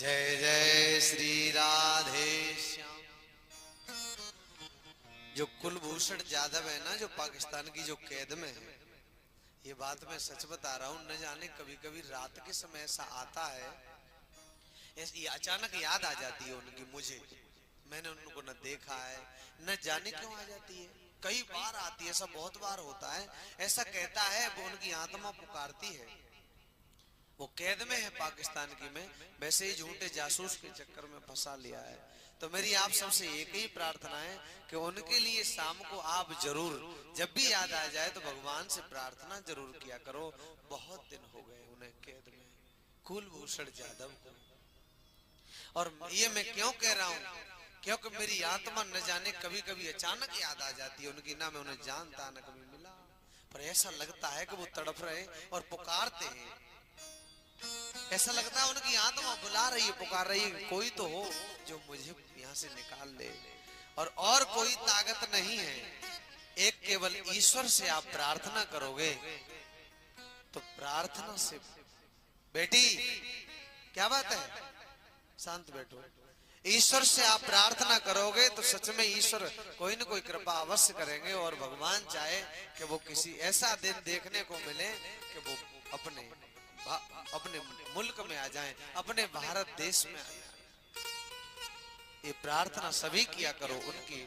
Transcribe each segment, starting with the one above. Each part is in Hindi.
जय जय श्री राधे श्याम। जो कुलभूषण जाधव है ना, जो पाकिस्तान की जो कैद में है, ये बात मैं सच बता रहा हूं। न जाने कभी कभी रात के समय ऐसा आता है, ये अचानक याद आ जाती है उनकी मुझे। मैंने उनको न देखा है, न जाने क्यों आ जाती है। कई बार आती है, ऐसा बहुत बार होता है। ऐसा कहता है वो उनकी आत्मा पुकारती है। वो कैद में है पाकिस्तान की में, वैसे ही झूठे जासूस के चक्कर में फंसा लिया है। तो मेरी आप सबसे एक ही प्रार्थना है कि उनके लिए शाम को आप जरूर, जब भी याद आ जाए तो भगवान से प्रार्थना जरूर किया करो। बहुत दिन हो गए उन्हें कैद में, कुलभूषण जाधव को। और ये मैं क्यों कह रहा हूं, क्योंकि मेरी आत्मा न जाने कभी कभी अचानक याद आ जाती है उनकी। ना मैं उन्हें जानता न कभी मिला, पर ऐसा लगता है कि वो तड़प रहे और पुकारते हैं। ऐसा लगता है उनकी आत्मा बुला रही है, पुकार रही है, कोई तो हो जो मुझे यहाँ से निकाल ले। और कोई ताकत नहीं है, एक केवल ईश्वर से आप प्रार्थना करोगे तो प्रार्थना से। बेटी क्या बात है, शांत बैठो। ईश्वर से आप प्रार्थना करोगे तो सच में ईश्वर कोई न कोई कृपा अवश्य करेंगे। और भगवान चाहे कि वो किसी ऐसा दिन देखने को मिले कि वो अपने मुल्क में आ जाएं, अपने भारत देश में आ जाएं। ये प्रार्थना सभी किया करो उनकी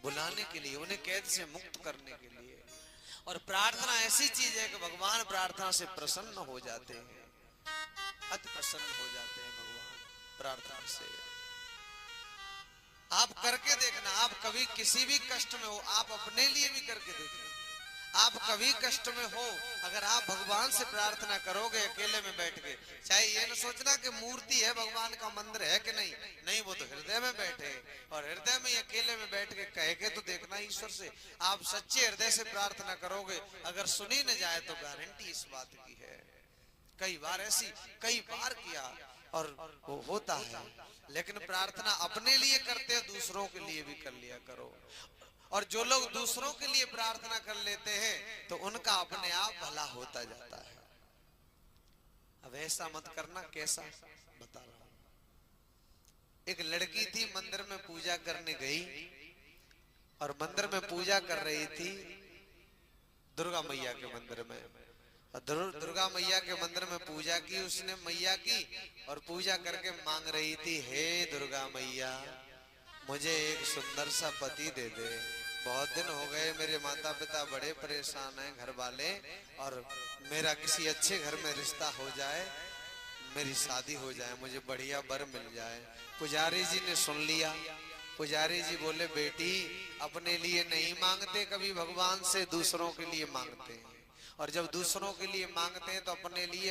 बुलाने के लिए, उन्हें कैद से मुक्त करने के लिए। और प्रार्थना ऐसी चीज है कि भगवान प्रार्थना से प्रसन्न हो जाते हैं, अति प्रसन्न हो जाते हैं भगवान प्रार्थना से। आप करके देखना, आप कभी किसी भी कष्ट में हो, आप अपने लिए भी करके देखना। आप कभी कष्ट में हो, अगर आप भगवान से प्रार्थना करोगे अकेले में बैठ के, चाहे ये न सोचना कि मूर्ति है, भगवान का मंदिर है कि नहीं, नहीं, वो तो हृदय में बैठे। और हृदय में अकेले में बैठ के कह के तो देखना ईश्वर से। आप सच्चे हृदय से प्रार्थना करोगे, अगर सुनी न जाए तो गारंटी इस बात की है। कई बार ऐसी कई बार किया और वो होता है। लेकिन प्रार्थना अपने लिए करते हो, दूसरों के लिए भी कर लिया करो। और जो लोग दूसरों के लिए प्रार्थना कर लेते हैं तो उनका अपने आप भला होता जाता है। अब ऐसा मत करना, कैसा बता रहा हूं। एक लड़की थी, मंदिर में पूजा करने गई और मंदिर में पूजा कर रही थी दुर्गा मैया के मंदिर में। दुर्गा मैया के मंदिर में पूजा की उसने, मैया की, और पूजा करके मांग रही थी, हे दुर्गा मैया मुझे एक सुंदर सा पति दे दे। बहुत दिन हो गए, मेरे माता पिता बड़े परेशान हैं, घर वाले, और मेरा किसी अच्छे घर में रिश्ता हो जाए, मेरी शादी हो जाए, मुझे बढ़िया वर मिल जाए। पुजारी जी ने सुन लिया। पुजारी जी बोले, बेटी अपने लिए नहीं मांगते कभी भगवान से, दूसरों के लिए मांगते हैं। और जब दूसरों के लिए मांगते हैं तो अपने लिए